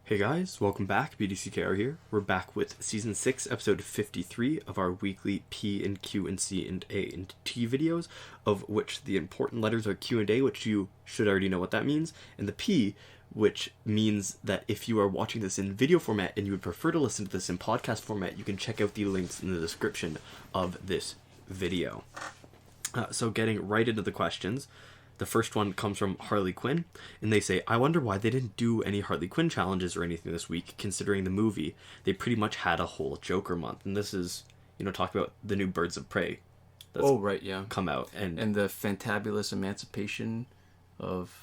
Hey guys, welcome back. BDCKR here. We're back with Season 6, Episode 53 of our weekly P&Q&C&A&T videos, of which the important letters are Q and A, which you should already know what that means, and the P, which means that if you are watching this in video format and you would prefer to listen to this in podcast format, you can check out the links in the description of this video. So getting right into the questions. The first one comes from Harley Quinn, and they say, I wonder why they didn't do any Harley Quinn challenges or anything this week, considering the movie. They pretty much had a whole Joker month. And this is, talk about the new Birds of Prey that's come out. And the fantabulous emancipation of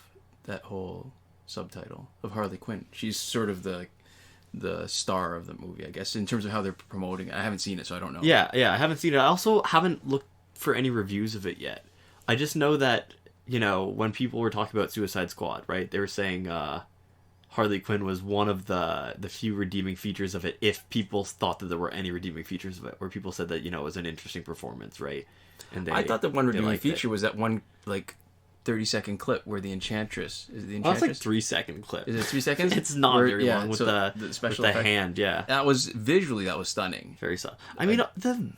that whole subtitle of Harley Quinn. She's sort of the star of the movie, I guess, in terms of how they're promoting it. I haven't seen it, so I don't know. Yeah, I haven't seen it. I also haven't looked for any reviews of it yet. I just know that when people were talking about Suicide Squad, right, they were saying Harley Quinn was one of the few redeeming features of it, if people thought that there were any redeeming features of it, where people said that, it was an interesting performance, right? And I thought the one redeeming feature was that one, 30-second clip where the Enchantress... Is the Enchantress? That's 3-second clip. Is it 3 seconds? It's not very long with the special with the hand, yeah. That was stunning. Very subtle. I mean,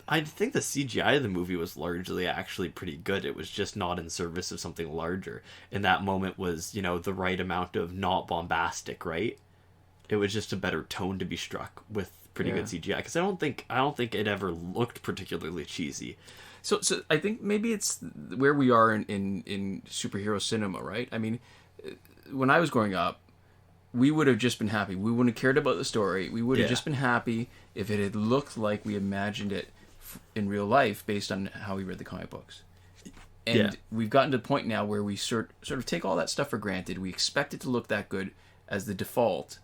I think the CGI of the movie was largely actually pretty good. It was just not in service of something larger. And that moment was, the right amount of not bombastic, right? It was just a better tone to be struck with pretty good CGI. Because I don't think it ever looked particularly cheesy. So I think maybe it's where we are in superhero cinema, right? I mean, when I was growing up, we would have just been happy. We wouldn't have cared about the story. We would have just been happy if it had looked like we imagined it in real life based on how we read the comic books. And we've gotten to the point now where we sort of take all that stuff for granted. We expect it to look that good as the default.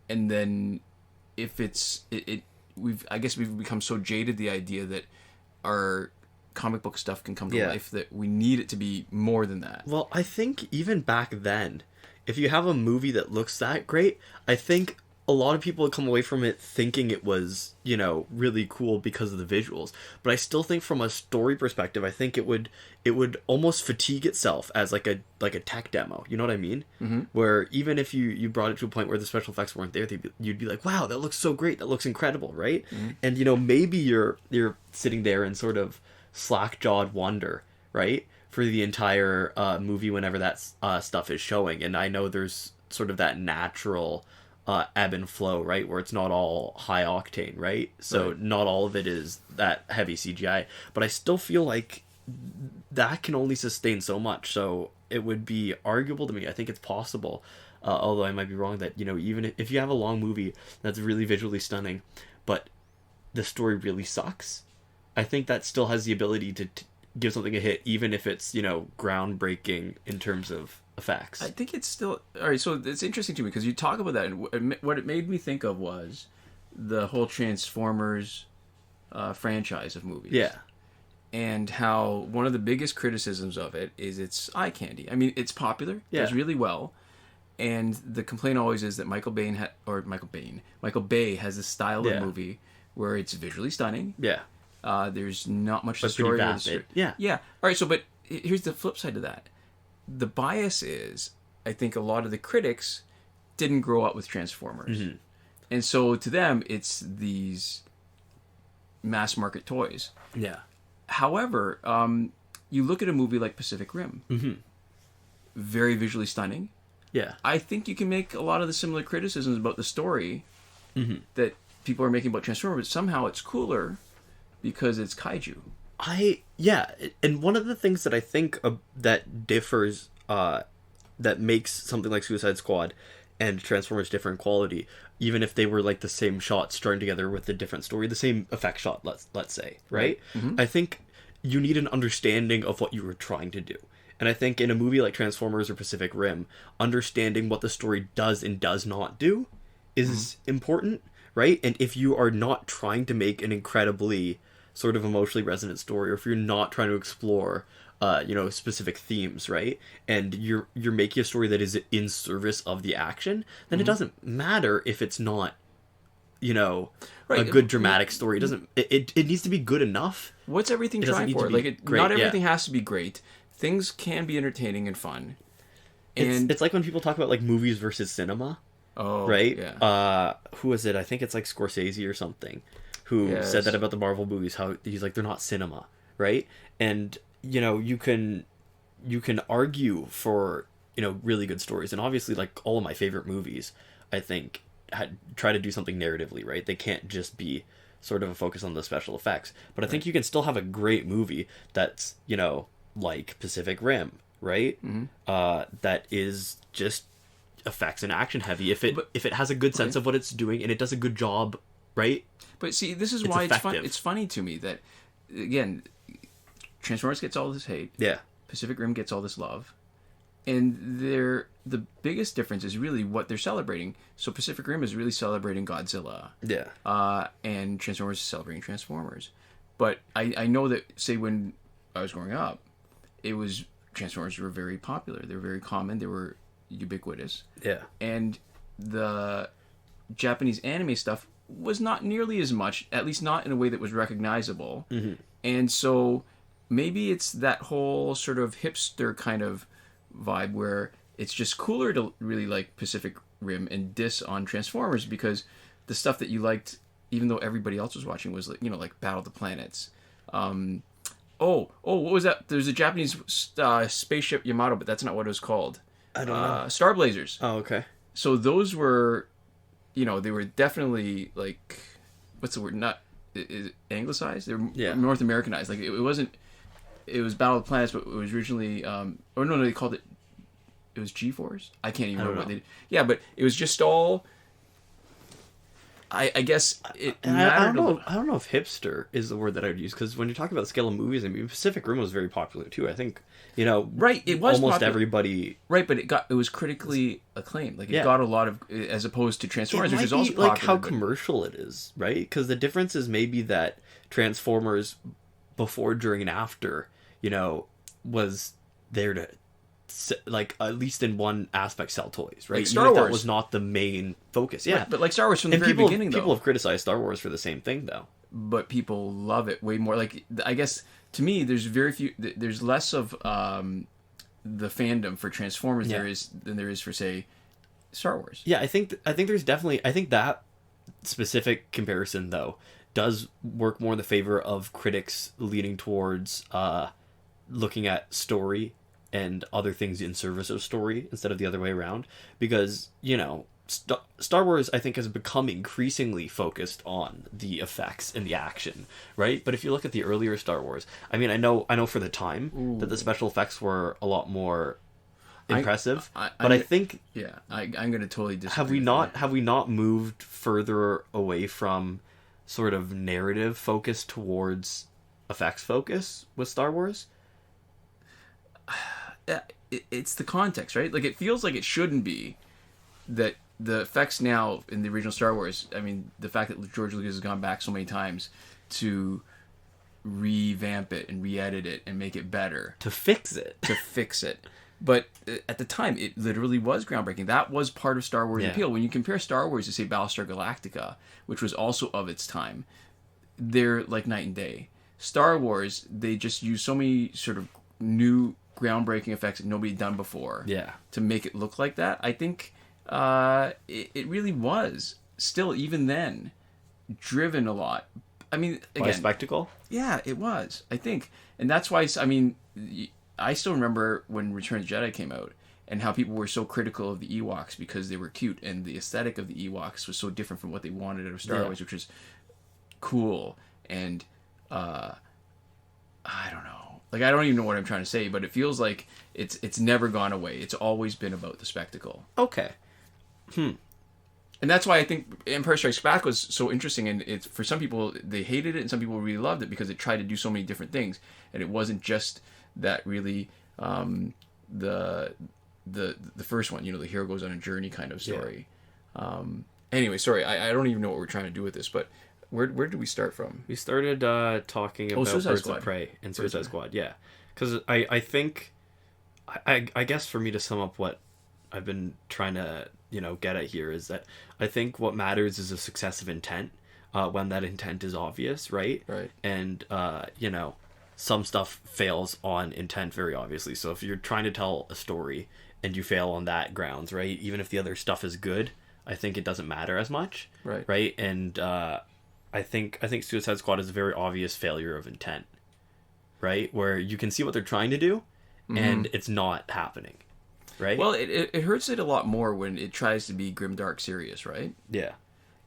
And then if we've become so jaded the idea that our comic book stuff can come to life that we need it to be more than that. Well, I think even back then, if you have a movie that looks that great, I think a lot of people would come away from it thinking it was, really cool because of the visuals. But I still think from a story perspective, I think it would almost fatigue itself as like a tech demo. You know what I mean? Mm-hmm. Where even if you brought it to a point where the special effects weren't there, you'd be like, wow, that looks so great. That looks incredible, right? Mm-hmm. And, maybe you're sitting there and sort of slack-jawed wonder, right, for the entire movie whenever that stuff is showing. And I know there's sort of that natural ebb and flow, right, where it's not all high octane, right? So not all of it is that heavy CGI, but I still feel like that can only sustain so much. So it would be arguable to me, I think it's possible, although I might be wrong, that even if you have a long movie that's really visually stunning but the story really sucks, I think that still has the ability to give something a hit, even if it's, groundbreaking in terms of effects. I think it's still... All right, so it's interesting to me, because you talk about that, and what it made me think of was the whole Transformers franchise of movies. Yeah. And how one of the biggest criticisms of it is its eye candy. I mean, it's popular, does really well, and the complaint always is that Michael Bay has a style of movie where it's visually stunning. Yeah. There's not much story. Yeah. All right. So, but here's the flip side to that. The bias is, I think a lot of the critics didn't grow up with Transformers, and so to them, it's these mass market toys. Yeah. However, you look at a movie like Pacific Rim, very visually stunning. Yeah. I think you can make a lot of the similar criticisms about the story that people are making about Transformers, but somehow it's cooler because it's kaiju. And one of the things that I think that differs, that makes something like Suicide Squad and Transformers different quality, even if they were like the same shot strung together with a different story, the same effect shot, let's say, right? Mm-hmm. I think you need an understanding of what you were trying to do. And I think in a movie like Transformers or Pacific Rim, understanding what the story does and does not do is important, right? And if you are not trying to make an incredibly sort of emotionally resonant story, or if you're not trying to explore specific themes, right, and you're making a story that is in service of the action, then it doesn't matter if it's not a good dramatic story. It doesn't it needs to be good enough. What's everything trying for? Not everything has to be great. Things can be entertaining and fun. It's like when people talk about like movies versus cinema. Oh, right? yeah. Who was it? I think it's like Scorsese or something, who Yes. said that about the Marvel movies. How he's like, they're not cinema, right? And you can argue for really good stories, and obviously like all of my favorite movies, I think try to do something narratively, right? They can't just be sort of a focus on the special effects, but I think you can still have a great movie that's like Pacific Rim, right? That is just effects and action heavy if it has a good sense of what it's doing and it does a good job, right? But see, this is It's why effective. it's funny to me that, again, Transformers gets all this hate. Yeah. Pacific Rim gets all this love. And the biggest difference is really what they're celebrating. So Pacific Rim is really celebrating Godzilla. Yeah. And Transformers is celebrating Transformers. But I know that, say, when I was growing up, Transformers were very popular. They were very common. They were ubiquitous. Yeah. And the Japanese anime stuff was not nearly as much, at least not in a way that was recognizable. Mm-hmm. And so maybe it's that whole sort of hipster kind of vibe where it's just cooler to really like Pacific Rim and diss on Transformers because the stuff that you liked, even though everybody else was watching, was like Battle of the Planets. What was that? There's a Japanese spaceship Yamato, but that's not what it was called. I don't know. Star Blazers. Oh, okay. So those were, they were definitely like, what's the word? Not is it anglicized. They were North Americanized. Like it wasn't. It was Battle of the Planets, but it was originally. They called it. It was G-Force. I can't even remember what they did. Yeah, but it was just all. I guess it mattered. I don't know if hipster is the word that I would use, because when you're talking about the scale of movies, I mean, Pacific Rim was very popular too. I think right. It was almost popular. Everybody. Right, but it was critically acclaimed. Like it got a lot of, as opposed to Transformers, which is also like popular, how commercial it is, right? Because the difference is maybe that Transformers, before, during, and after, was there to, like, at least in one aspect, sell toys, right? Like Star Even if Wars. that was not the main focus. Yeah, Right, but like Star Wars from the and very beginning, though. people have criticized Star Wars for the same thing, though. But people love it way more. Like, I guess to me, there's less of the fandom for Transformers than there is for, say, Star Wars. Yeah, I think there's definitely, I think that specific comparison though does work more in the favor of critics leaning towards looking at story and other things in service of story instead of the other way around, because Star Wars, I think, has become increasingly focused on the effects and the action, right? But if you look at the earlier Star Wars, I mean, I know for the time that the special effects were a lot more impressive, but I think I'm going to totally disagree. have we not moved further away from sort of narrative focus towards effects focus with Star Wars? It's the context, right? Like, it feels like it shouldn't be that the effects now in the original Star Wars, I mean, the fact that George Lucas has gone back so many times to revamp it and re-edit it and make it better. To fix it. But at the time, it literally was groundbreaking. That was part of Star Wars' appeal. When you compare Star Wars to, say, Battlestar Galactica, which was also of its time, they're like night and day. Star Wars, they just use so many sort of new groundbreaking effects that nobody had done before to make it look like that. I think it really was still, even then, driven a lot. I mean, again, by spectacle? Yeah, it was, I think. And that's why, I mean, I still remember when Return of the Jedi came out and how people were so critical of the Ewoks because they were cute, and the aesthetic of the Ewoks was so different from what they wanted out of Star Wars, which was cool. And I don't know. Like, I don't even know what I'm trying to say, but it feels like it's never gone away. It's always been about the spectacle. Okay. And that's why I think Empire Strikes Back was so interesting. And it's, for some people, they hated it, and some people really loved it because it tried to do so many different things. And it wasn't just that really the first one, the hero goes on a journey kind of story. Anyway, sorry, I don't even know what we're trying to do with this, but where did we start from? We started talking about Birds of Prey and Suicide Squad, yeah. Because I think, I guess for me to sum up what I've been trying to, get at here is that I think what matters is a success of intent, when that intent is obvious, right? Right. And, some stuff fails on intent very obviously. So if you're trying to tell a story and you fail on that grounds, right? Even if the other stuff is good, I think it doesn't matter as much. Right. Right. And I think Suicide Squad is a very obvious failure of intent. Right, where you can see what they're trying to do, and it's not happening. Right. Well, it hurts it a lot more when it tries to be grimdark serious, right? Yeah.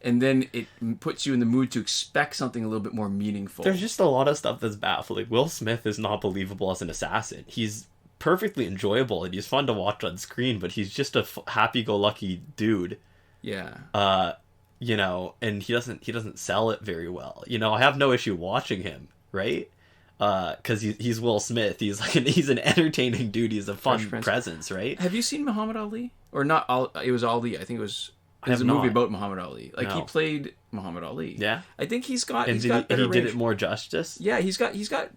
And then it puts you in the mood to expect something a little bit more meaningful. There's just a lot of stuff that's baffling. Will Smith is not believable as an assassin. He's perfectly enjoyable and he's fun to watch on screen, but he's just a happy-go-lucky dude. Yeah. You know, and he doesn't sell it very well. You know, I have no issue watching him, right? Because he's Will Smith. He's an entertaining dude. He's a fun presence, right? Have you seen Muhammad Ali? Or not? It was Ali. I think it was a movie about Muhammad Ali. Like he played Muhammad Ali. Yeah. I think he's got. And he's got better he did range. it more justice. Yeah, he's got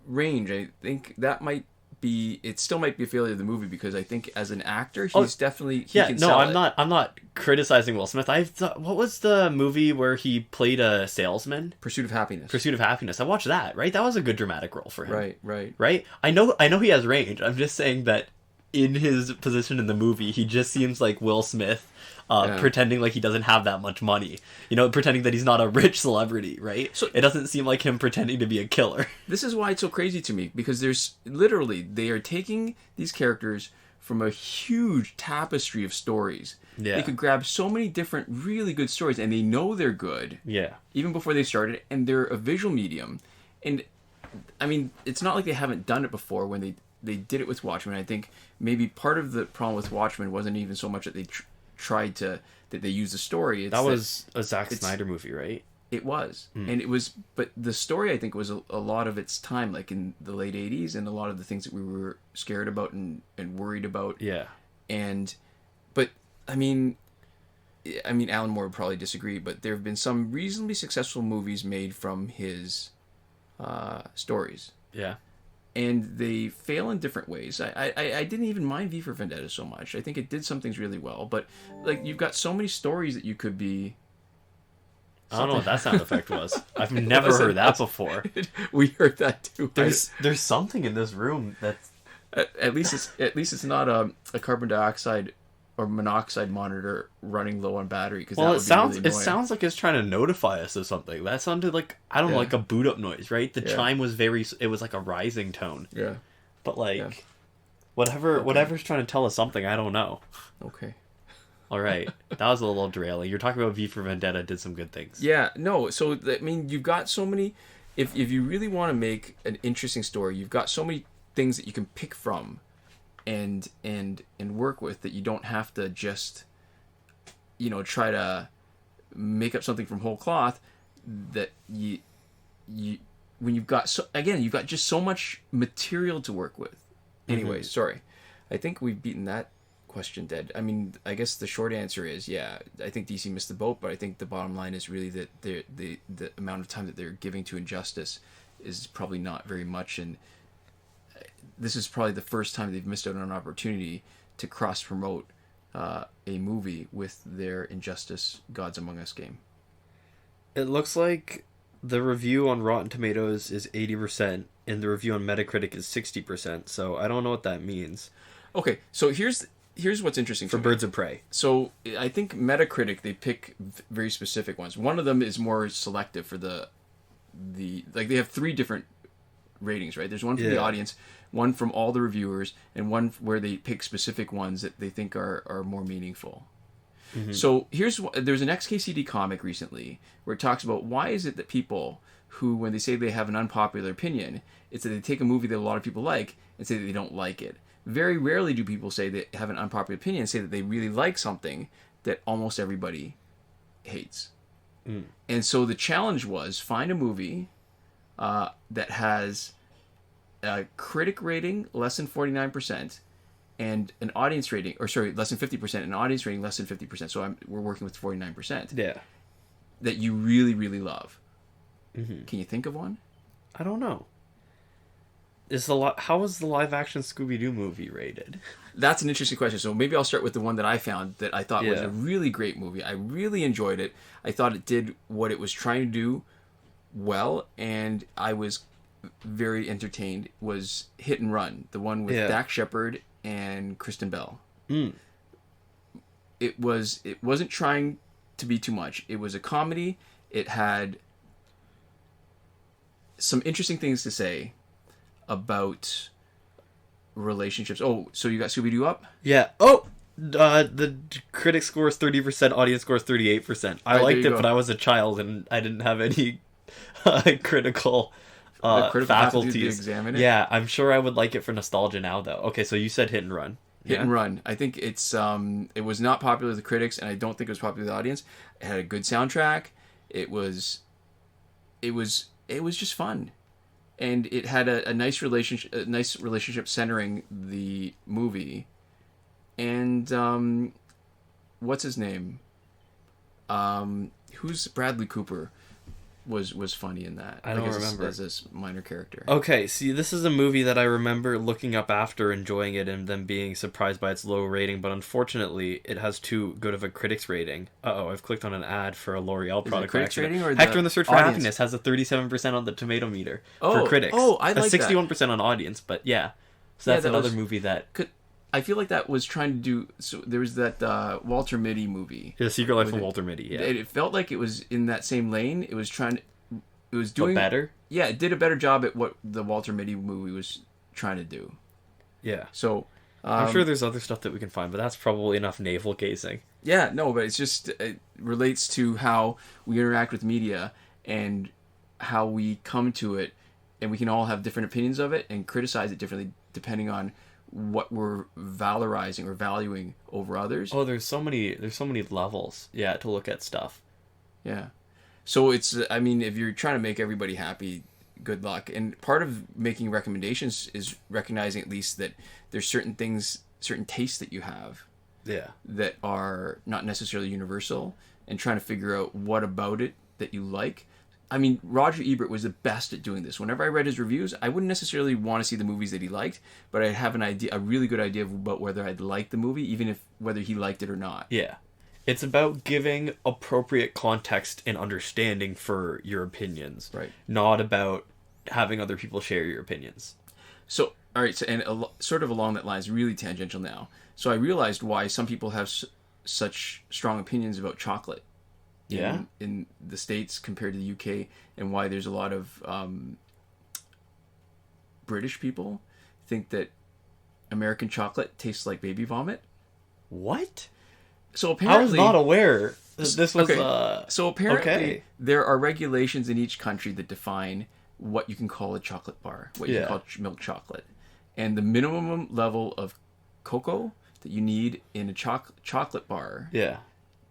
range. I think that might be. It still might be a failure of the movie because I think as an actor, he's definitely. Can sell I'm not criticizing Will Smith. What was the movie where he played a salesman? Pursuit of Happiness. Pursuit of Happiness. I watched that. Right, that was a good dramatic role for him. Right. I know he has range. I'm just saying that in his position in the movie, he just seems like Will Smith. Pretending like he doesn't have that much money, you know, pretending that he's not a rich celebrity, right? So it doesn't seem like him pretending to be a killer. This is why it's so crazy to me, because there's literally, they are taking these characters from a huge tapestry of stories. Yeah. They could grab so many different really good stories, and they know they're good. Yeah. Even before they started, and they're a visual medium. And, I mean, it's not like they haven't done it before when they did it with Watchmen. I think maybe part of the problem with Watchmen wasn't even so much that they tried to that they used the story. That was a Zack Snyder movie, right? It was, and it was, but the story I think was a lot of its time, like in the late '80s, and a lot of the things that we were scared about and worried about. Yeah, but I mean, Alan Moore would probably disagree, but there have been some reasonably successful movies made from his stories. Yeah. And they fail in different ways. I didn't even mind V for Vendetta so much. I think it did some things really well. But, like, you've got so many stories that you could be... I don't know what that sound effect was. I've never heard that before. We heard that, too. There's something in this room that's... At least it's not a carbon dioxide or monoxide monitor running low on battery. Because it sounds like it's trying to notify us of something. That sounded like, I don't know, like a boot up noise, right? The chime was it was like a rising tone. Yeah. But whatever's trying to tell us something, I don't know. Okay. All right. That was a little derailing. You're talking about V for Vendetta did some good things. Yeah, no. So, I mean, you've got so many, if you really want to make an interesting story, you've got so many things that you can pick from and work with that you don't have to just, you know, try to make up something from whole cloth. That you when you've got you've got just so much material to work with. Anyway, sorry, I think we've beaten that question dead. I mean, I guess the short answer is I think DC missed the boat, but I think the bottom line is really that the amount of time that they're giving to Injustice is probably not very much, and this is probably the first time they've missed out on an opportunity to cross-promote a movie with their Injustice Gods Among Us game. It looks like the review on Rotten Tomatoes is 80%, and the review on Metacritic is 60%, so I don't know what that means. Okay, so here's what's interesting for Birds of Prey. So I think Metacritic, they pick very specific ones. One of them is more selective for the like they have 3 different ratings, right? There's one from the audience, one from all the reviewers, and one where they pick specific ones that they think are more meaningful. Mm-hmm. So there's an XKCD comic recently where it talks about why is it that people who, when they say they have an unpopular opinion, it's that they take a movie that a lot of people like and say that they don't like it. Very rarely do people say they have an unpopular opinion and say that they really like something that almost everybody hates. Mm. And so the challenge was find a movie that has a critic rating less than 49% and an audience rating, less than 50%, and an audience rating less than 50%. So we're working with 49%. Yeah. That you really, really love. Mm-hmm. Can you think of one? I don't know. How was the live-action Scooby-Doo movie rated? That's an interesting question. So maybe I'll start with the one that I found that I thought was a really great movie. I really enjoyed it. I thought it did what it was trying to do well, and I was very entertained. Was Hit and Run, the one with Dak Shepard and Kristen Bell. Mm. it wasn't trying to be too much. It was a comedy. It had some interesting things to say about relationships. Oh, so you got Scooby-Doo up? Yeah. Oh, the critic score is 30%, audience score is 38%. I liked it, but I was a child and I didn't have any critical faculties to examine it. Yeah, I'm sure I would like it for nostalgia now, though. Okay, so you said Hit and Run. Hit and Run. I think it was not popular with the critics, and I don't think it was popular with the audience. It had a good soundtrack. It was just fun, and it had a nice relationship centering the movie. And what's his name? Who's Bradley Cooper? Was funny in that. I don't remember. As a minor character. Okay, see, this is a movie that I remember looking up after enjoying it and then being surprised by its low rating, but unfortunately, it has too good of a critics rating. Uh-oh, I've clicked on an ad for a L'Oreal product. Critics rating or Hector in the Search for audience? Happiness has a 37% on the tomato meter for critics. Oh, I like a 61% on audience, but yeah. So that's another movie that... I feel like that was trying to do... So there was that Walter Mitty movie. Yeah, Secret Life of Walter Mitty, yeah. It felt like it was in that same lane. It was trying to... It was doing... But better? Yeah, it did a better job at what the Walter Mitty movie was trying to do. Yeah. So... I'm sure there's other stuff that we can find, but that's probably enough navel gazing. Yeah, no, but it's just... It relates to how we interact with media and how we come to it, and we can all have different opinions of it and criticize it differently depending on what we're valorizing or valuing over others. Oh, there's so many levels, yeah, to look at stuff. Yeah. So it's, I mean, if you're trying to make everybody happy, good luck. And part of making recommendations is recognizing at least that there's certain things, certain tastes that you have. Yeah. That are not necessarily universal, and trying to figure out what about it that you like. I mean, Roger Ebert was the best at doing this. Whenever I read his reviews, I wouldn't necessarily want to see the movies that he liked, but I'd have a really good idea about whether I'd like the movie, even whether he liked it or not. Yeah. It's about giving appropriate context and understanding for your opinions. Right. Not about having other people share your opinions. So, all right, so, and sort of along that line is really tangential now. So I realized why some people have such strong opinions about chocolate. In the States compared to the UK, and why there's a lot of British people think that American chocolate tastes like baby vomit. What? So apparently, I was not aware this was okay. So apparently there are regulations in each country that define what you can call a chocolate bar, what you can call milk chocolate, and the minimum level of cocoa that you need in a chocolate bar. Yeah.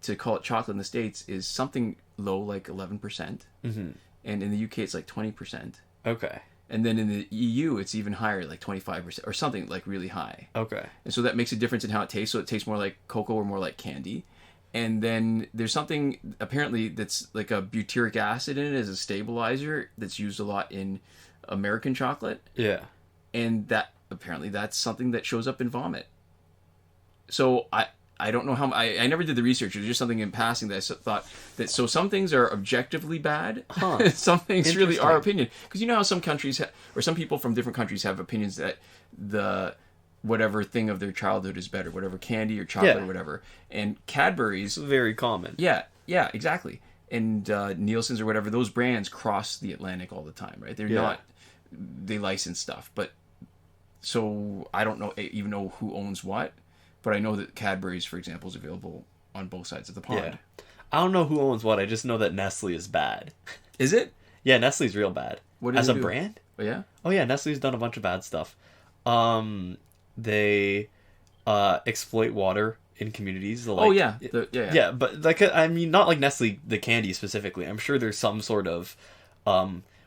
To call it chocolate in the States is something low, like 11%. Mm-hmm. And in the UK, it's like 20%. Okay. And then in the EU, it's even higher, like 25%, or something like really high. Okay. And so that makes a difference in how it tastes. So it tastes more like cocoa or more like candy. And then there's something, apparently, that's like a butyric acid in it as a stabilizer that's used a lot in American chocolate. Yeah. And that, apparently, that's something that shows up in vomit. So I don't know how... I never did the research. It was just something in passing that I thought that... So some things are objectively bad. Huh. Some things really are opinion. Because you know how some countries... or some people from different countries have opinions that the... whatever thing of their childhood is better. Whatever candy or chocolate or whatever. And Cadbury's... It's very common. Yeah, exactly. And Nielsen's or whatever, those brands cross the Atlantic all the time, right? They're not... They license stuff. But... So I don't even know who owns what. But I know that Cadbury's, for example, is available on both sides of the pond. Yeah. I don't know who owns what. I just know that Nestle is bad. Is it? Yeah, Nestle's real bad. What as they a do? brand? Oh, yeah? Oh, yeah, Nestle's done a bunch of bad stuff. They exploit water in communities. Like, yeah. But like, I mean, not like Nestle, the candy specifically. I'm sure there's some sort of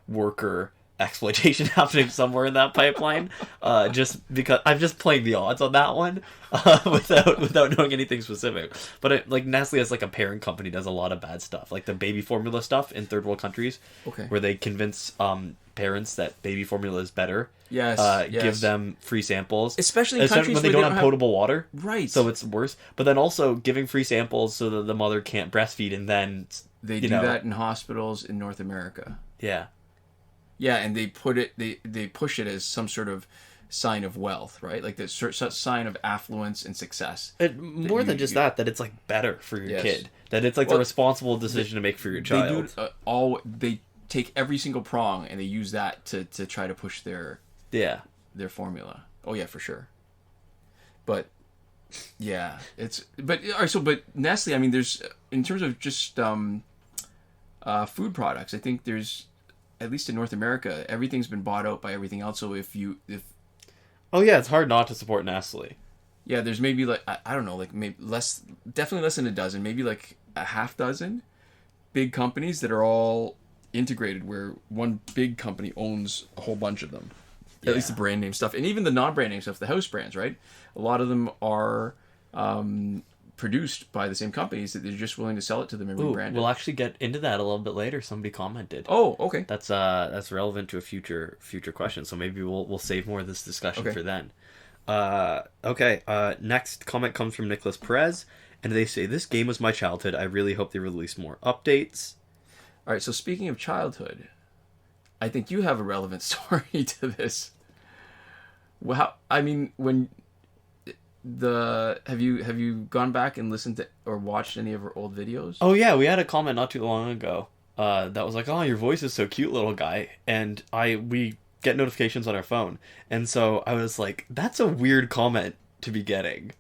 worker exploitation happening somewhere in that pipeline. Just because I'm just playing the odds on that one without knowing anything specific. But like Nestle as like a parent company does a lot of bad stuff, like the baby formula stuff in third world countries, where they convince parents that baby formula is better. Yes. Give them free samples, especially in countries when they don't have potable water. Right. So it's worse. But then also giving free samples so that the mother can't breastfeed, and then they do that in hospitals in North America. Yeah. Yeah, and they put it. They push it as some sort of sign of wealth, right? Like the sign of affluence and success. More than just that it's like better for your kid. That it's like the responsible decision to make for your child. They do they take every single prong and they use that to try to push their formula. Oh yeah, for sure. But yeah, but Nestle, I mean, there's in terms of just food products, I think there's, at least in North America, everything's been bought out by everything else. So if oh yeah, it's hard not to support Nestle. Yeah, there's maybe like I don't know, like maybe definitely less than a dozen, maybe like a half dozen big companies that are all integrated, where one big company owns a whole bunch of them. At least the brand name stuff, and even the non-brand name stuff, the house brands, right? A lot of them are produced by the same companies that they're just willing to sell it to them and rebrand it. We'll actually get into that a little bit later. Somebody commented. Oh, okay. That's relevant to a future question. So maybe we'll save more of this discussion for then. Okay. Next comment comes from Nicholas Perez, and they say, "This game was my childhood. I really hope they release more updates." All right. So speaking of childhood, I think you have a relevant story to this. Well, I mean, have you gone back and listened to or watched any of her old videos? Oh yeah, we had a comment not too long ago that was like, "Oh, your voice is so cute, little guy," and we get notifications on our phone, and so I was like, "That's a weird comment to be getting,"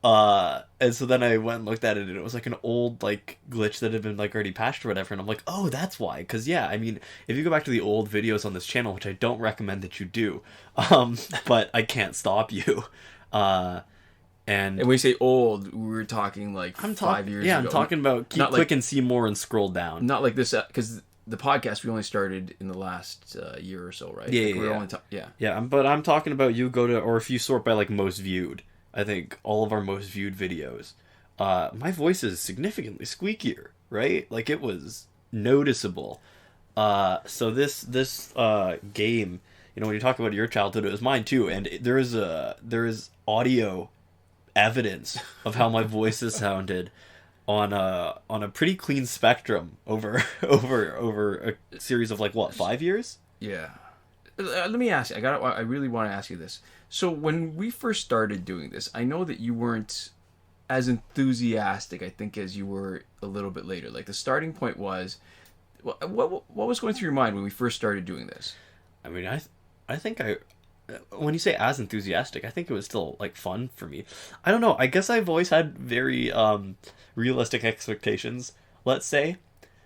and so then I went and looked at it, and it was like an old like glitch that had been like already patched or whatever, and I'm like, "Oh, that's why." Because yeah, I mean, if you go back to the old videos on this channel, which I don't recommend that you do, but I can't stop you. And when we say old, we're talking like 5 years ago. Yeah, I'm talking about click and see more and scroll down. Not like this, because the podcast we only started in the last year or so, right? Yeah. But I'm talking about or if you sort by like most viewed, I think all of our most viewed videos, my voice is significantly squeakier, right? Like it was noticeable. So this game, when you talk about your childhood, it was mine too, and there is audio evidence of how my voice has sounded on a pretty clean spectrum over a series of 5 years. Yeah. Let me ask you. I really want to ask you this. So when we first started doing this, I know that you weren't as enthusiastic, I think, as you were a little bit later. Like the starting point was, what was going through your mind when we first started doing this? I mean, I think when you say as enthusiastic, I think it was still fun for me. I don't know. I guess I've always had very realistic expectations, let's say.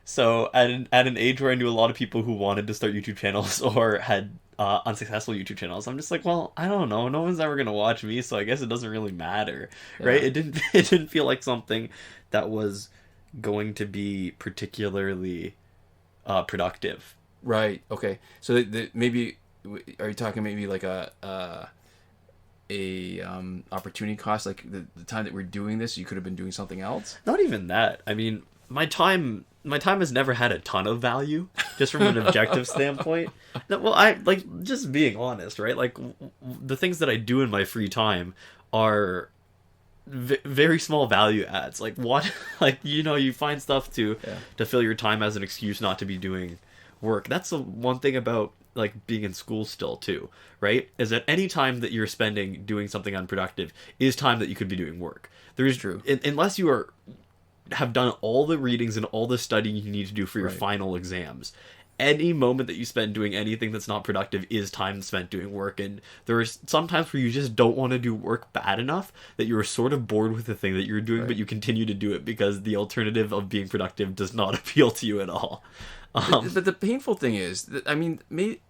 So at an age where I knew a lot of people who wanted to start YouTube channels or had unsuccessful YouTube channels, I'm just like, well, I don't know. No one's ever gonna watch me, so I guess it doesn't really matter, right? It didn't feel like something that was going to be particularly productive. Right. Okay. So maybe. Are you talking maybe like a opportunity cost, like the time that we're doing this, you could have been doing something else? Not even that. I mean, my time has never had a ton of value, just from an objective standpoint. No, well, I just being honest, right? Like the things that I do in my free time are very small value adds. Like what, you find stuff to fill your time as an excuse not to be doing work. That's the one thing about being in school still too, right? Is that any time that you're spending doing something unproductive is time that you could be doing work. There is true. Unless you have done all the readings and all the studying you need to do for your final exams, any moment that you spend doing anything that's not productive is time spent doing work. And there are some times where you just don't want to do work bad enough that you're sort of bored with the thing that you're doing, but you continue to do it because the alternative of being productive does not appeal to you at all. But the painful thing is that, I mean,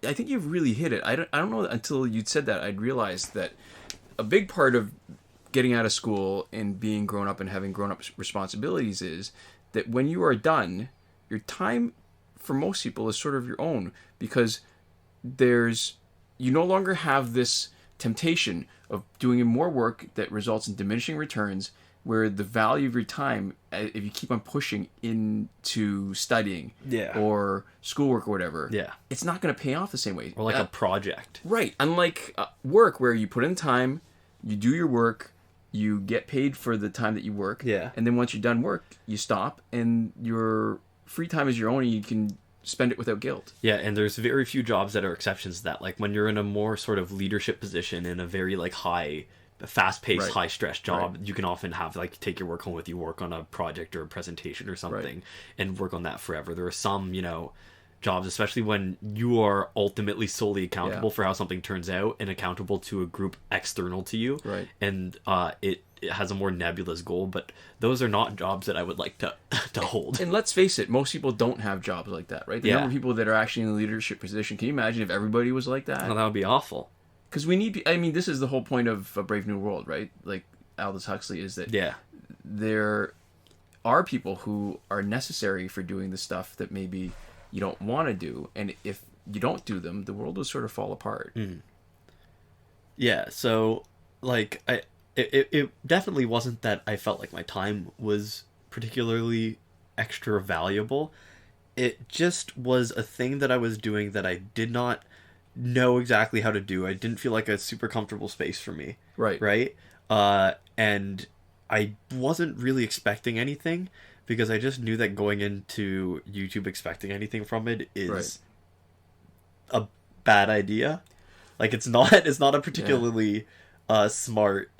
I think you've really hit it. I don't know, until you'd said that I'd realized that a big part of getting out of school and being grown up and having grown up responsibilities is that when you are done, your time for most people is sort of your own, because you no longer have this temptation of doing more work that results in diminishing returns, where the value of your time, if you keep on pushing into studying or schoolwork or whatever, it's not going to pay off the same way. Or a project. Right. Unlike work, where you put in time, you do your work, you get paid for the time that you work, and then once you're done work, you stop, and your free time is your own, and you can spend it without guilt. Yeah, and there's very few jobs that are exceptions to that. Like when you're in a more sort of leadership position in a very like fast-paced, Right. high-stress job, you can often have like take your work home with you, work on a project or a presentation or something, and work on that forever. There are some, jobs, especially when you are ultimately solely accountable for how something turns out and accountable to a group external to you. Right. And it has a more nebulous goal, but those are not jobs that I would like to hold. And let's face it, most people don't have jobs like that, right? The number of people that are actually in a leadership position, can you imagine if everybody was like that? Well, that would be awful. Because we need, I mean, this is the whole point of A Brave New World, right? Like Aldous Huxley, is that there are people who are necessary for doing the stuff that maybe you don't want to do, and if you don't do them, the world will sort of fall apart. Yeah, so like it definitely wasn't that I felt like my time was particularly extra valuable. It just was a thing that I was doing that I did not know exactly how to do. I didn't feel like a super comfortable space for me. Right? And I wasn't really expecting anything, because I just knew that going into YouTube expecting anything from it is a bad idea. Like it's not a particularly smart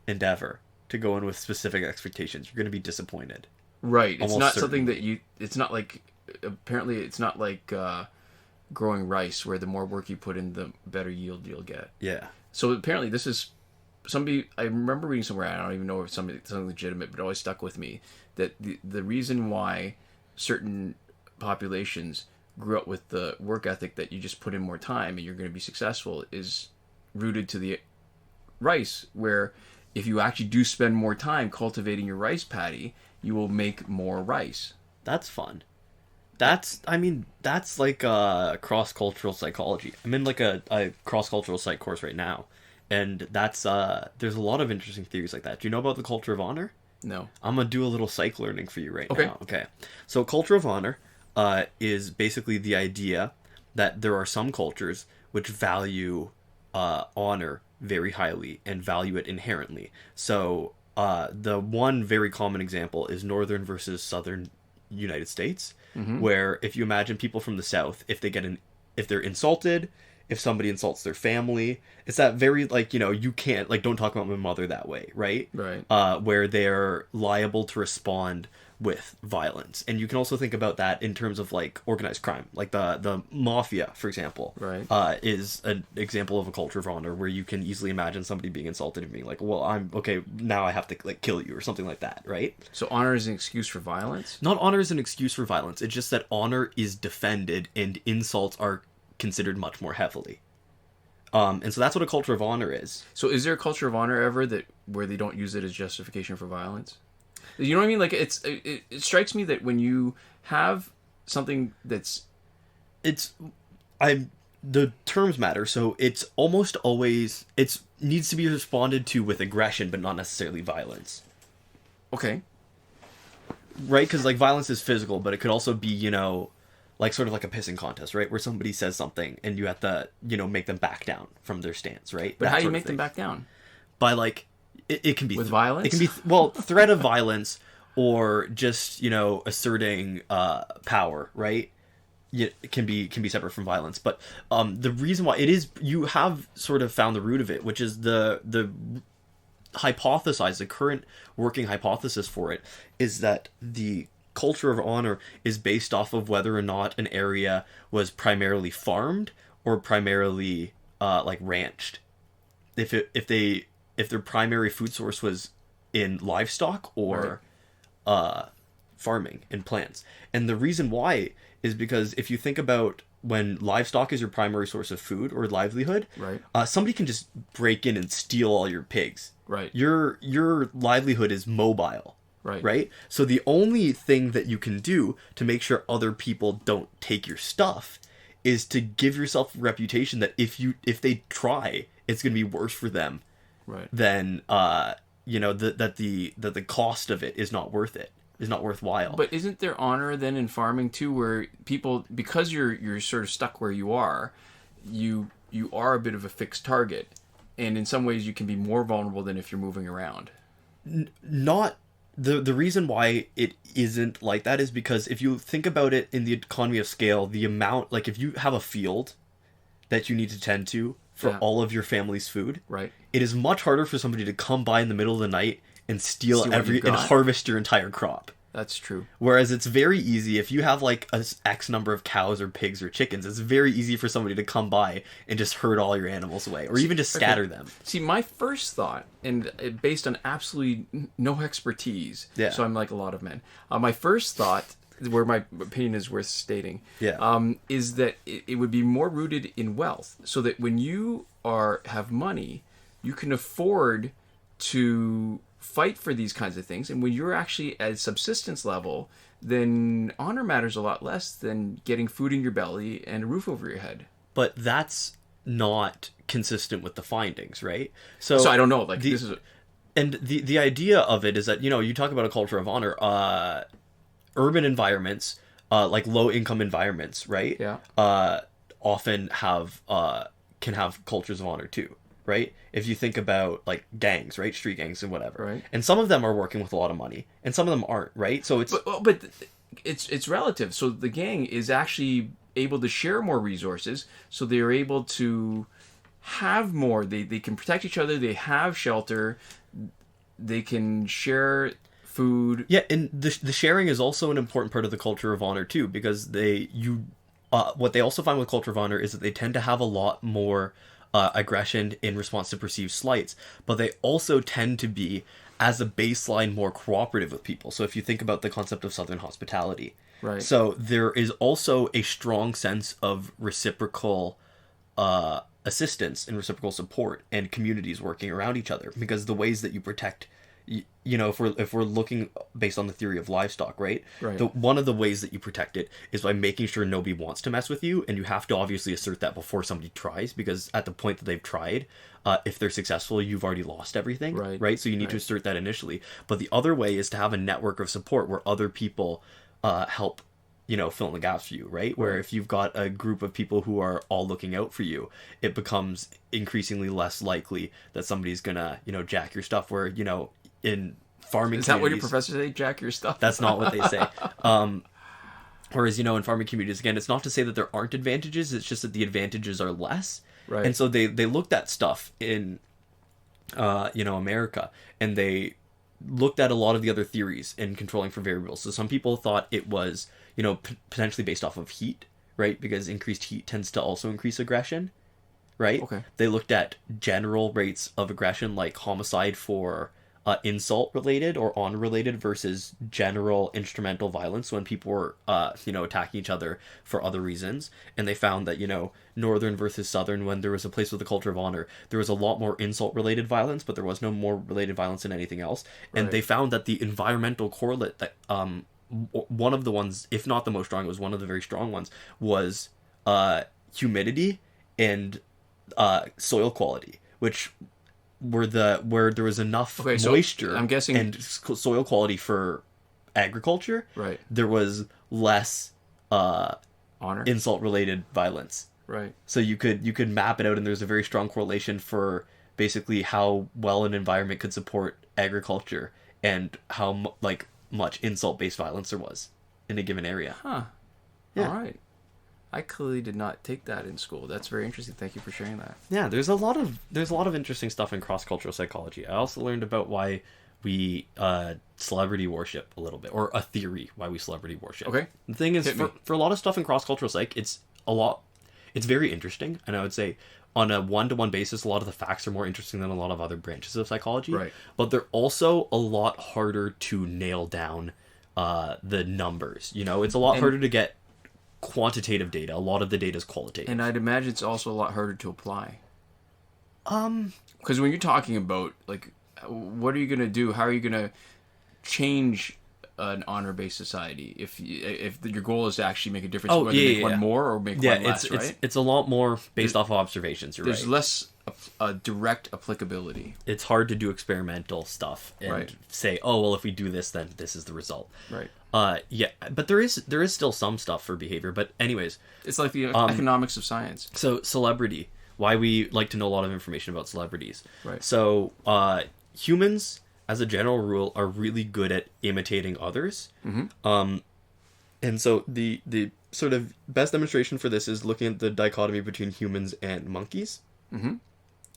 endeavor to go in with specific expectations. You're going to be disappointed. Right. It's not certainly. something that it's not like, apparently it's not like growing rice, where the more work you put in, the better yield you'll get. Yeah. So apparently this is somebody, I remember reading somewhere, I don't even know if something legitimate, but it always stuck with me, that the reason why certain populations grew up with the work ethic that you just put in more time and you're going to be successful is rooted to the rice, where if you actually do spend more time cultivating your rice paddy, you will make more rice. That's fun. That's like cross-cultural psychology. I'm in like a cross-cultural psych course right now. And that's there's a lot of interesting theories like that. Do you know about the culture of honor? No. I'm gonna do a little psych learning for you right now. Okay. So culture of honor is basically the idea that there are some cultures which value honor very highly and value it inherently. So the one very common example is northern versus southern United States, where if you imagine people from the South, if they're insulted, if somebody insults their family, it's that very, like, you can't, like, don't talk about my mother that way, right? Right. Where they're liable to respond with violence. And you can also think about that in terms of, like, organized crime. Like, the mafia, for example, is an example of a culture of honor where you can easily imagine somebody being insulted and being like, well, I'm, okay, now I have to, like, kill you or something like that, right? So honor is an excuse for violence? Not honor is an excuse for violence. It's just that honor is defended and insults are considered much more heavily. And so that's what a culture of honor is. So is there a culture of honor ever where they don't use it as justification for violence? You know what I mean? Like it strikes me that when you have something that's... The terms matter, so it's almost always... It needs to be responded to with aggression, but not necessarily violence. Okay. Right? Because, like, violence is physical, but it could also be, like sort of like a pissing contest, right? Where somebody says something and you have to, make them back down from their stance, right? But how do you make them back down? By, like, it can be... With violence? It can be, threat of violence or just, asserting power, right? It can be separate from violence. But the reason why it is... You have sort of found the root of it, which is the current working hypothesis for it is that the culture of honor is based off of whether or not an area was primarily farmed or primarily like ranched. If their primary food source was in livestock or farming and plants. And the reason why is because if you think about when livestock is your primary source of food or livelihood, somebody can just break in and steal all your pigs. Right. Your livelihood is mobile. Right? So the only thing that you can do to make sure other people don't take your stuff is to give yourself a reputation that if they try, it's going to be worse for them. Right. Than that the cost of it is not worth it. Is not worthwhile. But isn't there honor then in farming too, where people, because you're sort of stuck where you are a bit of a fixed target, and in some ways you can be more vulnerable than if you're moving around. Not the reason why it isn't like that is because if you think about it in the economy of scale, the amount, like if you have a field that you need to tend to for all of your family's food, right, it is much harder for somebody to come by in the middle of the night and steal and harvest your entire crop. That's true. Whereas it's very easy if you have like a X number of cows or pigs or chickens, it's very easy for somebody to come by and just herd all your animals away, or even just scatter them. See, my first thought, and based on absolutely no expertise, so I'm like a lot of men, my first thought, where my opinion is worth stating, is that it would be more rooted in wealth, so that when you have money, you can afford to fight for these kinds of things, and when you're actually at subsistence level, then honor matters a lot less than getting food in your belly and a roof over your head. But that's not consistent with the findings, right? So I don't know, like this is and the idea of it is that, you know, you talk about a culture of honor, urban environments, like low income environments, right, often have can have cultures of honor too, right? If you think about like gangs, right, street gangs and whatever, right, and some of them are working with a lot of money, and some of them aren't, right? So but it's relative. So the gang is actually able to share more resources, so they're able to have more. They can protect each other. They have shelter. They can share food. Yeah, and the sharing is also an important part of the culture of honor too, because what they also find with culture of honor is that they tend to have a lot more aggression in response to perceived slights, but they also tend to be, as a baseline, more cooperative with people. So if you think about the concept of Southern hospitality, right, so there is also a strong sense of reciprocal assistance and reciprocal support and communities working around each other, because the ways that you protect, you know, if we're looking based on the theory of livestock, right? One of the ways that you protect it is by making sure nobody wants to mess with you, and you have to obviously assert that before somebody tries, because at the point that they've tried, if they're successful, you've already lost everything, right? So you need to assert that initially. But the other way is to have a network of support where other people help, you know, fill in the gaps for you, right? Where if you've got a group of people who are all looking out for you, it becomes increasingly less likely that somebody's gonna, you know, jack your stuff. Where, you know, in farming Is that what your professors say, jack your stuff? That's not what they say. Whereas, you know, in farming communities, again, it's not to say that there aren't advantages, it's just that the advantages are less. Right. And so they looked at stuff in, you know, America, and they looked at a lot of the other theories in controlling for variables. So some people thought it was, you know, potentially based off of heat, right? Because increased heat tends to also increase aggression, right? Okay. They looked at general rates of aggression, like homicide for insult related or honor related versus general instrumental violence when people were, you know, attacking each other for other reasons. And they found that, you know, northern versus southern, when there was a place with a culture of honor, there was a lot more insult related violence, but there was no more related violence than anything else. And they found that the environmental correlate that, one of the ones, if not the most strong, it was one of the very strong ones, was humidity and soil quality, which where there was enough moisture, so I'm guessing, and soil quality for agriculture, right, there was less honor, insult related violence, right? So you could map it out, and there's a very strong correlation for basically how well an environment could support agriculture and how much insult based violence there was in a given area. Yeah. All right. I clearly did not take that in school. That's very interesting. Thank you for sharing that. Yeah, there's a lot of interesting stuff in cross-cultural psychology. I also learned about why we celebrity worship a little bit, or a theory why we celebrity worship. Okay. The thing is, for a lot of stuff in cross-cultural psych, it's very interesting, and I would say on a one-to-one basis, a lot of the facts are more interesting than a lot of other branches of psychology. Right. But they're also a lot harder to nail down the numbers. You know, it's a lot harder to get quantitative data. A lot of the data is qualitative, and I'd imagine it's also a lot harder to apply. Because when you're talking about, like, what are you gonna do? How are you gonna change an honor-based society if your goal is to actually make a difference? Whether make one more or make one less, right? It's a lot more based off of observations. There's less direct applicability. It's hard to do experimental stuff and say, oh well, if we do this, then this is the result. Right. Yeah, but there is still some stuff for behavior. But anyways, it's like the economics of science. So celebrity, why we like to know a lot of information about celebrities. Right. So humans as a general rule, are really good at imitating others. And so the sort of best demonstration for this is looking at the dichotomy between humans and monkeys.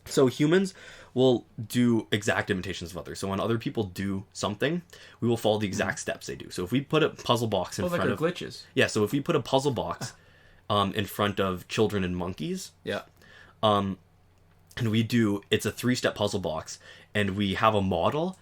So humans will do exact imitations of others. So when other people do something, we will follow the exact steps they do. So if we put a puzzle box in front of glitches. Yeah, so if we put a puzzle box in front of children and monkeys, and it's a 3-step puzzle box, and we have a model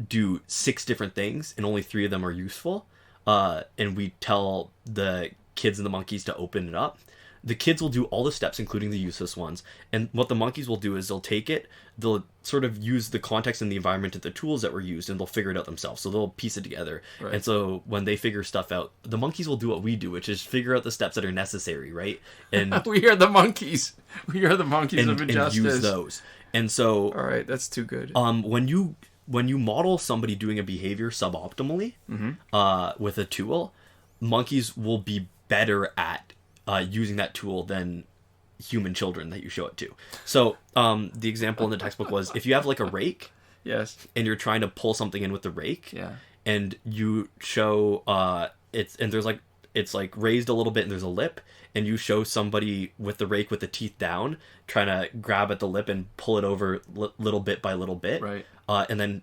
do 6 different things, and only 3 of them are useful, and we tell the kids and the monkeys to open it up. The kids will do all the steps, including the useless ones. And what the monkeys will do is they'll take it, they'll sort of use the context and the environment of the tools that were used, and they'll figure it out themselves. So they'll piece it together. Right. And so when they figure stuff out, the monkeys will do what we do, which is figure out the steps that are necessary, right? And we are the monkeys. We are the monkeys of injustice. And use those. And so... All right, that's too good. When you model somebody doing a behavior suboptimally with a tool, monkeys will be better at using that tool than human children that you show it to. So the example in the textbook was if you have like a rake, yes, and you're trying to pull something in with the rake, yeah, and you show it's like raised a little bit and there's a lip, and you show somebody with the rake with the teeth down trying to grab at the lip and pull it over little bit by little bit, right, and then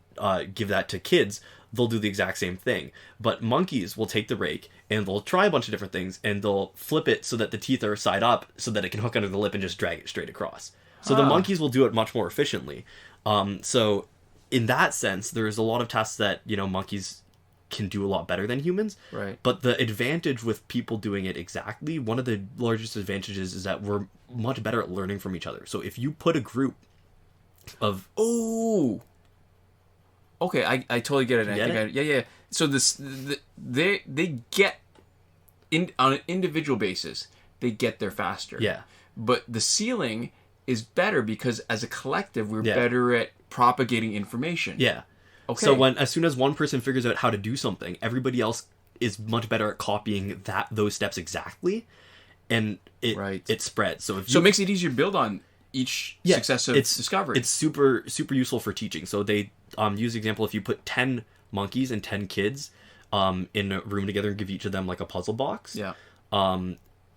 give that to kids, they'll do the exact same thing. But monkeys will take the rake and they'll try a bunch of different things, and they'll flip it so that the teeth are side up so that it can hook under the lip and just drag it straight across. So the monkeys will do it much more efficiently. So in that sense, there's a lot of tasks that, monkeys can do a lot better than humans. Right. But the advantage with people doing it exactly, one of the largest advantages is that we're much better at learning from each other. So if you put a group of... Oh! Okay, I totally get it. Yeah. So they get on an individual basis, they get there faster. Yeah. But the ceiling is better because as a collective, we're better at propagating information. Yeah. Okay. So as soon as one person figures out how to do something, everybody else is much better at copying those steps exactly, and it spreads. So it makes it easier to build on each successive discovery. It's super super useful for teaching. So they use the example, if you put 10 monkeys and 10 kids in a room together and give each of them like a puzzle box,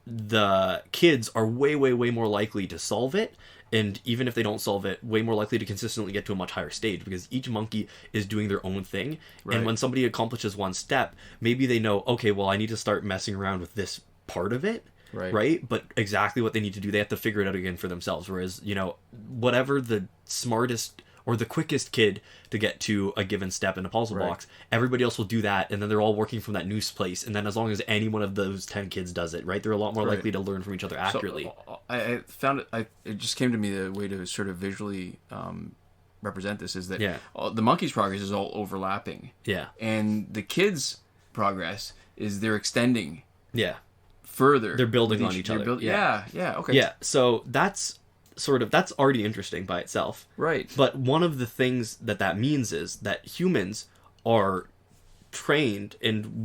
the kids are way more likely to solve it, and even if they don't solve it, way more likely to consistently get to a much higher stage, because each monkey is doing their own thing. Right. And when somebody accomplishes one step, maybe they know, okay, well, I need to start messing around with this part of it. Right? But exactly what they need to do, they have to figure it out again for themselves. Whereas, whatever the smartest or the quickest kid to get to a given step in a puzzle box, everybody else will do that, and then they're all working from that new place. And then as long as any one of those 10 kids does it, right, they're a lot more likely to learn from each other accurately. So, I found it, it just came to me, the way to sort of visually represent this is that the monkey's progress is all overlapping. Yeah. And the kids' progress is they're extending. Yeah. Further. They're building on each other. Okay. Yeah, so that's already interesting by itself. Right. But one of the things that means is that humans are trained and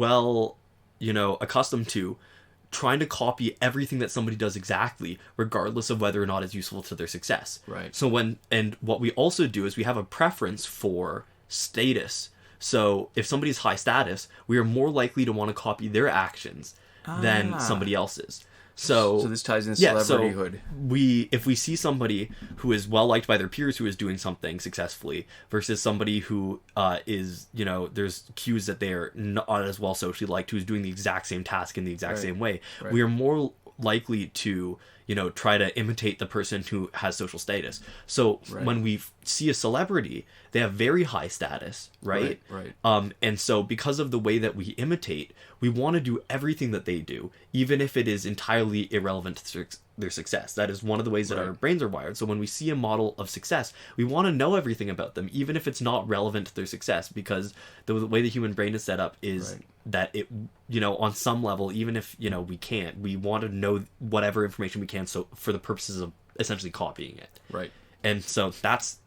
accustomed to trying to copy everything that somebody does exactly, regardless of whether or not it's useful to their success. Right. So what we also do is we have a preference for status. So if somebody's high status, we are more likely to want to copy their actions than somebody else's. So this ties into celebrityhood. So if we see somebody who is well liked by their peers who is doing something successfully versus somebody who is, there's cues that they're not as well socially liked, who's doing the exact same task in the exact same way, we are more likely to try to imitate the person who has social status. So when we see a celebrity, they have very high status, right? And so because of the way that we imitate, we want to do everything that they do, even if it is entirely irrelevant to their success. That is one of the ways that our brains are wired. So when we see a model of success, we want to know everything about them, even if it's not relevant to their success, because the way the human brain is set up is that it, on some level, even if, we want to know whatever information we can, so for the purposes of essentially copying it. Right. And so that's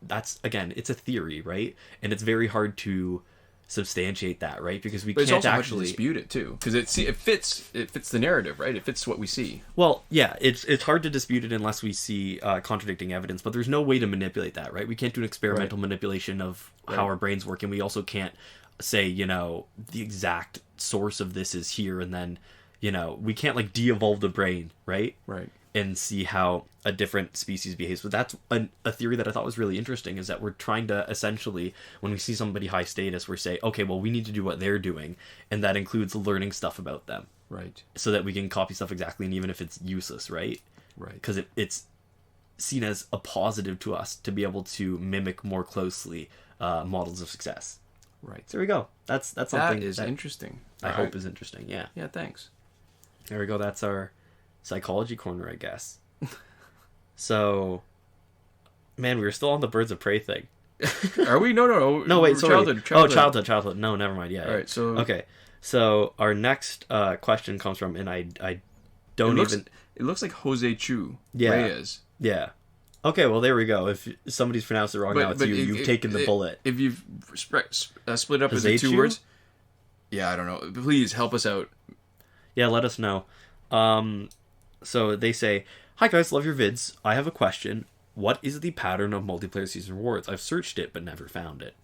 again, it's a theory, right? And it's very hard to substantiate that, right? Because we But it's can't also actually hard to dispute it too, because it fits the narrative, right? It fits what we see. Well, yeah, it's hard to dispute it unless we see contradicting evidence, but there's no way to manipulate that, right? We can't do an experimental manipulation of how our brains work, and we also can't say, you know, the exact source of this is here, and then, you know, we can't like de-evolve the brain, right? Right. And see how a different species behaves. But that's a theory that I thought was really interesting, is that we're trying to essentially, when we see somebody high status, we're saying, okay, well, we need to do what they're doing, and that includes learning stuff about them. Right. So that we can copy stuff exactly, and even if it's useless, right? Right. Because it's seen as a positive to us to be able to mimic more closely models of success. Right. So there we go. That's something that is interesting. I hope is interesting. Yeah. Yeah. Thanks. There we go. That's our psychology corner, I guess. So, man, we were still on the birds of prey thing. Are we? No. No, wait, sorry. Childhood. Oh, childhood. No, never mind. Yeah. All right. So okay. So our next question comes from, and I don't even. It looks like Jose Chu. Yeah. Reyes. Yeah. Okay. Well, there we go. If somebody's pronounced it wrong now, it's you. You've taken the bullet. If you've split up Jose into two Chu? words. Yeah, I don't know. Please help us out. Yeah, let us know. So they say, "Hi guys, love your vids. I have a question. What is the pattern of multiplayer season rewards? I've searched it but never found it."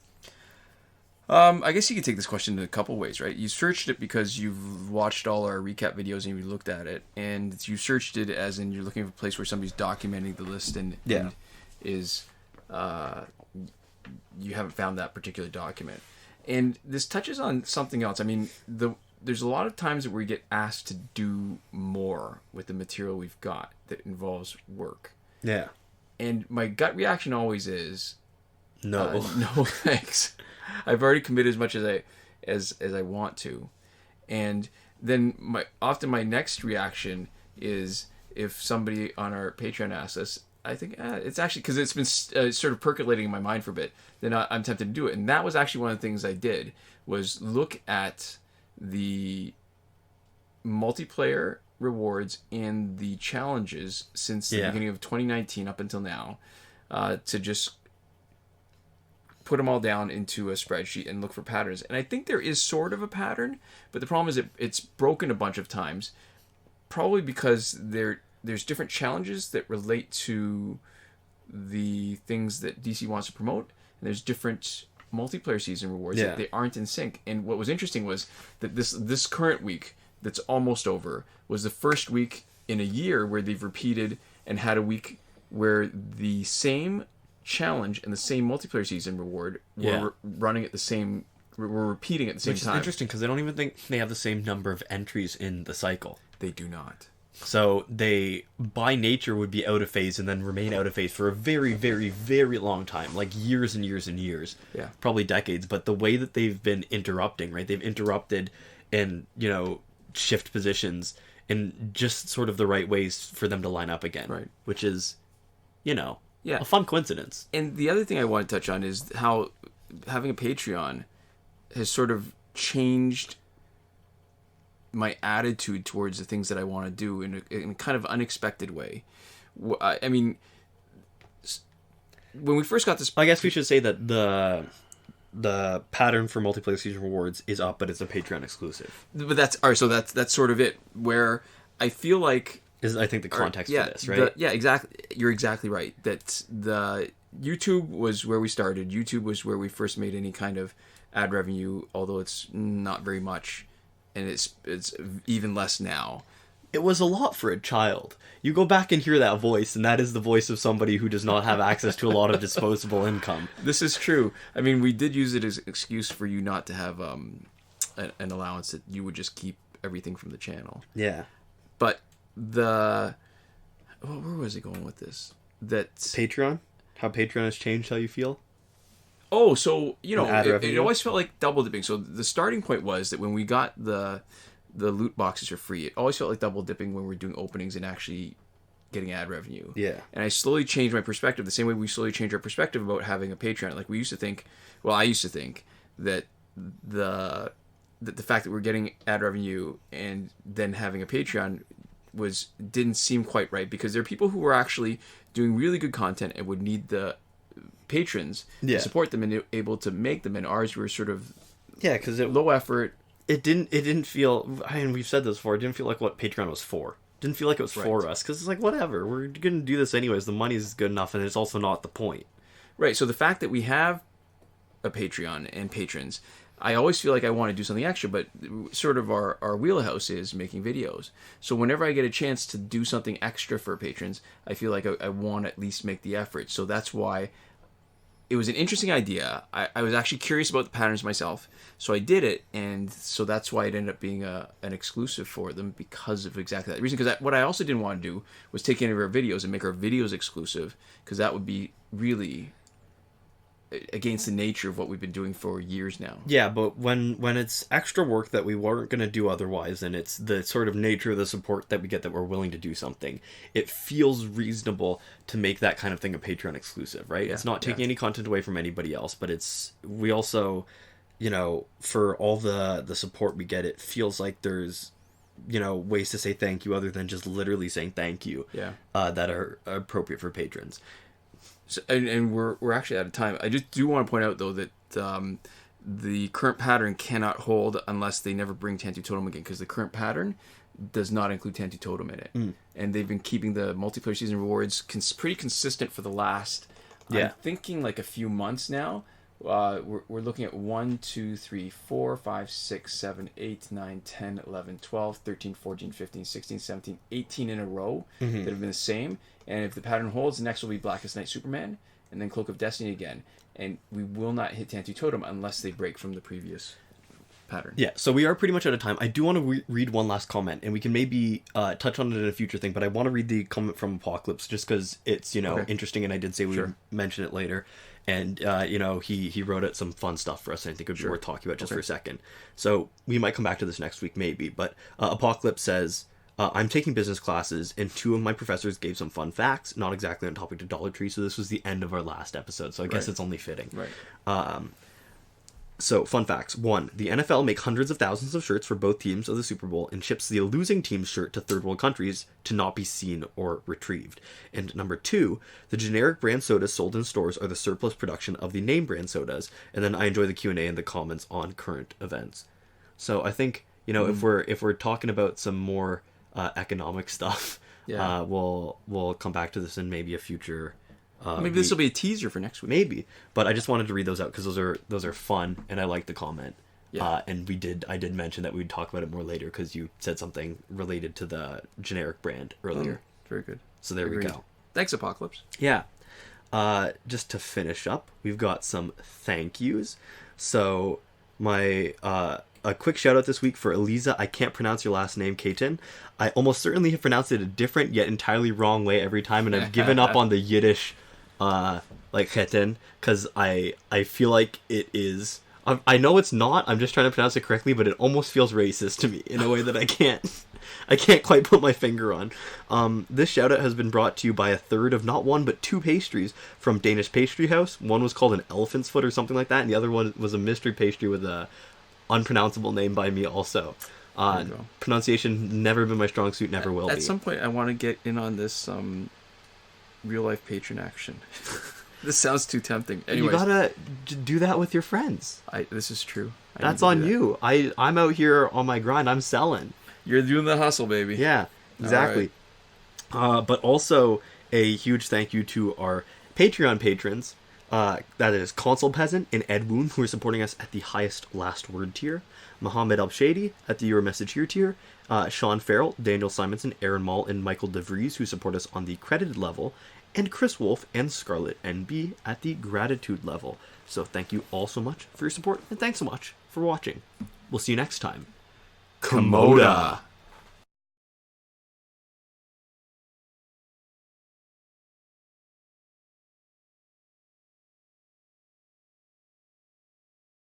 I guess you could take this question in a couple ways, right? You searched it because you've watched all our recap videos and you looked at it, and you searched it as in you're looking for a place where somebody's documenting the list and is you haven't found that particular document. And this touches on something else. I mean, there's a lot of times that we get asked to do more with the material we've got that involves work. Yeah. And my gut reaction always is, no, no thanks. I've already committed as much as I want to. And then my next reaction is if somebody on our Patreon asks us, I think it's actually because it's been sort of percolating in my mind for a bit, then I'm tempted to do it. And that was actually one of the things I did, was look at the multiplayer rewards and the challenges since the beginning of 2019 up until now, to just put them all down into a spreadsheet and look for patterns. And I think there is sort of a pattern, but the problem is it's broken a bunch of times, probably because there's different challenges that relate to the things that DC wants to promote, and there's different multiplayer season rewards that they aren't in sync. And what was interesting was that this current week that's almost over was the first week in a year where they've repeated and had a week where the same challenge and the same multiplayer season reward were running at the same, were repeating at the same time. Which is interesting because I don't even think they have the same number of entries in the cycle. They do not. So they, by nature, would be out of phase and then remain out of phase for a very, very, very long time, like years and years and years. Yeah. Probably decades. But the way that they've been interrupting, right? They've interrupted and, shift positions in just sort of the right ways for them to line up again. Right. Which is, a fun coincidence. And the other thing I want to touch on is how having a Patreon has sort of changed my attitude towards the things that I want to do in a kind of unexpected way. I mean, when we first got this, I guess we should say that the pattern for multiplayer season rewards is up, but it's a Patreon exclusive. But that's sort of it. Where I feel like I think the context for this, right? Exactly. You're exactly right. That the YouTube was where we started. YouTube was where we first made any kind of ad revenue, although it's not very much. And it's even less now. It was a lot for a child. You go back and hear that voice, and that is the voice of somebody who does not have access to a lot of disposable income. This is true. I mean, we did use it as an excuse for you not to have an allowance, that you would just keep everything from the channel. Yeah. But where was it going with this? That Patreon? How Patreon has changed how you feel? Oh, so, it always felt like double dipping. So the starting point was that when we got the loot boxes for free, it always felt like double dipping when we were doing openings and actually getting ad revenue. Yeah. And I slowly changed my perspective the same way we slowly changed our perspective about having a Patreon. Like I used to think that the fact that we're getting ad revenue and then having a Patreon didn't seem quite right, because there are people who were actually doing really good content and would need the patrons to support them and able to make them, and ours were sort of Yeah, because low effort. It didn't feel. I mean, we've said this before. It didn't feel like what Patreon was for. Didn't feel like it was for us, because it's like, whatever, we're gonna do this anyways. The money's good enough, and it's also not the point. Right. So the fact that we have a Patreon and patrons, I always feel like I want to do something extra, but sort of our wheelhouse is making videos. So whenever I get a chance to do something extra for patrons, I feel like I want to at least make the effort. So that's why it was an interesting idea. I was actually curious about the patterns myself, so I did it, and so that's why it ended up being an exclusive for them, because of exactly that reason. Because what I also didn't want to do was take any of our videos and make our videos exclusive, because that would be really against the nature of what we've been doing for years now. Yeah, but when it's extra work that we weren't going to do otherwise, and it's the sort of nature of the support that we get that we're willing to do something, it feels reasonable to make that kind of thing a Patreon exclusive, right? Yeah, it's not taking any content away from anybody else, but we also, for all the support we get, it feels like there's, ways to say thank you other than just literally saying thank you. Yeah. That are appropriate for patrons. So, and we're actually out of time. I just do want to point out, though, that the current pattern cannot hold unless they never bring Tantu Totem again, because the current pattern does not include Tantu Totem in it. And they've been keeping the multiplayer season rewards pretty consistent for the last, I'm thinking like a few months now. We're looking at 1, 2, 3, 4, 5, 6, 7, 8, 9, 10, 11, 12, 13, 14, 15, 16, 17, 18 in a row that have been the same. And if the pattern holds, the next will be Blackest Night Superman, and then Cloak of Destiny again. And we will not hit Tantu Totem unless they break from the previous pattern. Yeah, so we are pretty much out of time. I do want to read one last comment, and we can maybe touch on it in a future thing, but I want to read the comment from Apocalypse, just because it's, interesting, and I did say we would mention it later. And, he wrote out some fun stuff for us, and I think it would be worth talking about just for a second. So we might come back to this next week, maybe. But Apocalypse says, I'm taking business classes, and 2 of my professors gave some fun facts, not exactly on topic to Dollar Tree, so this was the end of our last episode, so I guess it's only fitting. Right. So, fun facts. 1, the NFL make hundreds of thousands of shirts for both teams of the Super Bowl and ships the losing team's shirt to third world countries to not be seen or retrieved. And number 2, the generic brand sodas sold in stores are the surplus production of the name brand sodas. And then I enjoy the Q&A and the comments on current events. So I think, if we're talking about some more economic stuff, we'll come back to this in maybe a future maybe this will be a teaser for next week. Maybe, but I just wanted to read those out because those are fun, and I like the comment. Yeah. And I did mention that we'd talk about it more later because you said something related to the generic brand earlier. Very good. So there we go. Thanks, Apocalypse. Yeah. Just to finish up, we've got some thank yous. So a quick shout out this week for Eliza. I can't pronounce your last name, Kaitin. I almost certainly have pronounced it a different yet entirely wrong way every time, and I've given up on the Yiddish Kaitin, because I feel like it is. I know it's not. I'm just trying to pronounce it correctly, but it almost feels racist to me in a way that I can't quite put my finger on. This shout out has been brought to you by a third of not one but 2 pastries from Danish Pastry House. One was called an elephant's foot or something like that, and the other one was a mystery pastry with a unpronounceable name by me also. Pronunciation never been my strong suit, never will be. At some point I want to get in on this real life patron action. This sounds too tempting. Anyways, you gotta do that with your friends. This is true. That's on you. I'm out here on my grind. I'm selling. You're doing the hustle, baby. Yeah, exactly. Right. But also a huge thank you to our Patreon patrons. That is Consul Peasant and Edwoon, who are supporting us at the highest last word tier. Mohammed Albshaiti at the Your Message Here tier. Shawn, Farrell, Daniel Simonson, Aaron Maule, and Michael DeVries, who support us on the credited level. And Chris Wolf and Scarlett NB at the gratitude level. So thank you all so much for your support, and thanks so much for watching. We'll see you next time. Komoda!